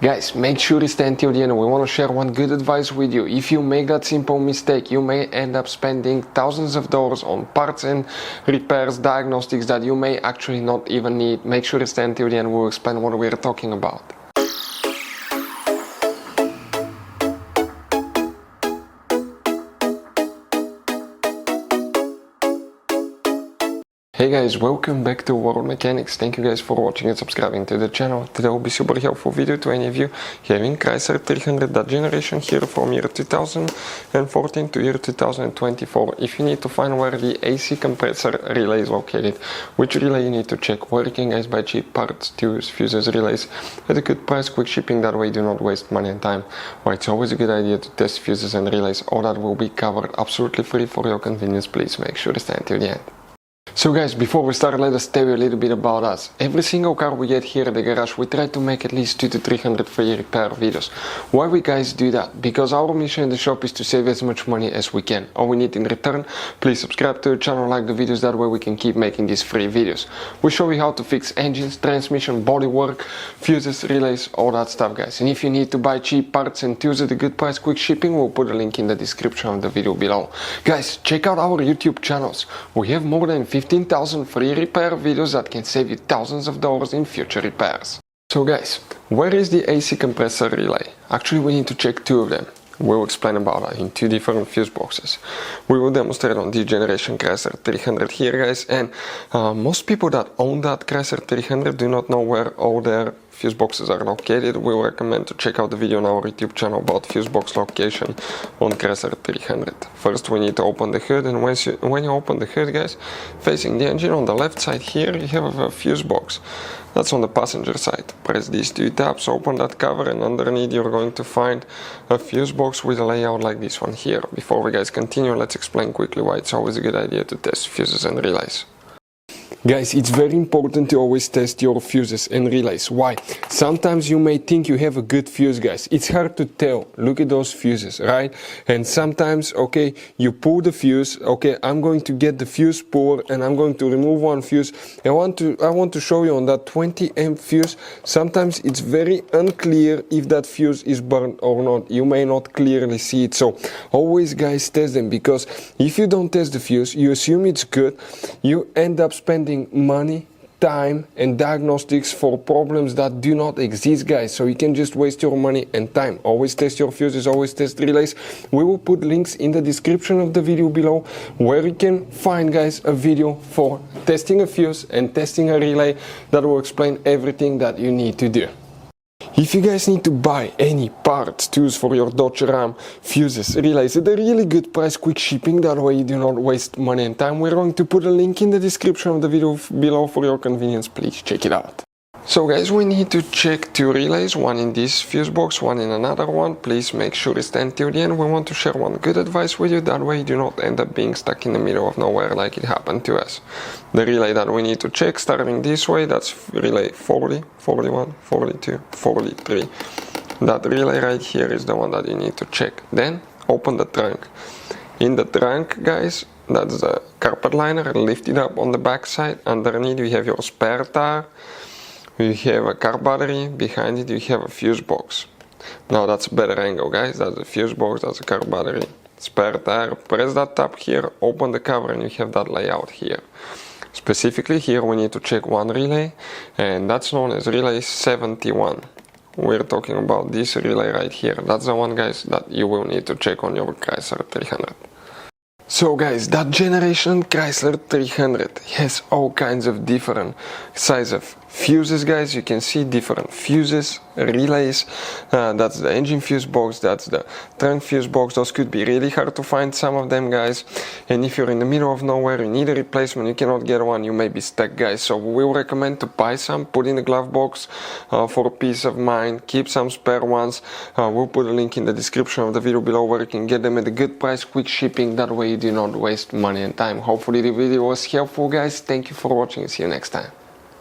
Guys, make sure you stay until the end. We want to share one good advice with you. If you make that simple mistake, you may end up spending thousands of dollars on parts and repairs, diagnostics that you may actually not even need. Make sure you stay until the end. We'll explain what we're talking about. Hey guys, welcome back to World Mechanics. Thank you guys for watching and subscribing to the channel. Today will be super helpful video to any of you having Chrysler 300, that generation here from year 2014 to year 2024. If you need to find where the AC compressor relay is located, which relay you need to check, where you can guys buy cheap parts, tools, fuses, relays at a good price, quick shipping, that way you do not waste money and time. Why it's always a good idea to test fuses and relays. All that will be covered absolutely free for your convenience. Please make sure to stay until the end. So guys, before we start, let us tell you a little bit about us. Every single car we get here at the garage, we try to make at least 200 to 300 free repair videos. Why we guys do that? Because our mission in the shop is to save as much money as we can. All we need in return, please subscribe to the channel, like the videos, that way we can keep making these free videos. We show you how to fix engines, transmission, bodywork, fuses, relays, all that stuff guys. And if you need to buy cheap parts and tools at a good price, quick shipping, we'll put a link in the description of the video below. Guys, check out our YouTube channels. We have more than 15,000 free repair videos that can save you thousands of dollars in future repairs. So guys, where is the AC compressor relay? Actually, we need to check two of them. We'll explain about that in two different fuse boxes. We will demonstrate on this generation Chrysler 300 here guys, and most people that own that Chrysler 300 do not know where all their fuse boxes are located. We recommend to check out the video on our YouTube channel about fuse box location on Chrysler 300. First we need to open the hood, and when you open the hood guys, facing the engine on the left side here you have a fuse box. That's on the passenger side. Press these two tabs, open that cover, and underneath you're going to find a fuse box with a layout like this one here. Before we guys continue, let's explain quickly why it's always a good idea to test fuses and relays. Guys, it's very important to always test your fuses and relays. Why? Sometimes you may think you have a good fuse, guys. It's hard to tell. Look at those fuses, right? And sometimes, okay, you pull the fuse. Okay, I'm going to get the fuse puller and I'm going to remove one fuse. I want to show you on that 20 amp fuse. Sometimes it's very unclear if that fuse is burned or not. You may not clearly see it. So always, guys, test them, because if you don't test the fuse, you assume it's good. You end up spending money, time and diagnostics for problems that do not exist guys, so you can just waste your money and time. Always test your fuses, always test relays. We will put links in the description of the video below where you can find guys a video for testing a fuse and testing a relay that will explain everything that you need to do. If you guys need to buy any parts, tools for your Dodge Ram, fuses, relays at a really good price, quick shipping, that way you do not waste money and time, we're going to put a link in the description of the video below for your convenience. Please check it out. So guys, we need to check two relays, one in this fuse box, one in another one. Please make sure to stay until the end. We want to share one good advice with you, that way you do not end up being stuck in the middle of nowhere like it happened to us. The relay that we need to check, starting this way, that's relay 40, 41, 42, 43. That relay right here is the one that you need to check. Then open the trunk. In the trunk guys, that's the carpet liner, lift it up on the back side. Underneath you have your spare tire. You have a car battery, behind it you have a fuse box. Now that's a better angle guys, that's a fuse box, that's a car battery, spare tire. Press that tab here, open the cover, and you have that layout here. Specifically here we need to check one relay, and that's known as relay 71. We're talking about this relay right here. That's the one guys that you will need to check on your Chrysler 300. So guys, that generation Chrysler 300 has all kinds of different size of fuses guys. You can see different fuses, relays, that's the engine fuse box, that's the trunk fuse box. Those could be really hard to find, some of them guys, and if you're in the middle of nowhere, you need a replacement, you cannot get one, you may be stuck guys. So we will recommend to buy some, put in the glove box for peace of mind, keep some spare ones. We'll put a link in the description of the video below where you can get them at a good price, quick shipping, that way you do not waste money and time. Hopefully the video was helpful guys. Thank you for watching and see you next time.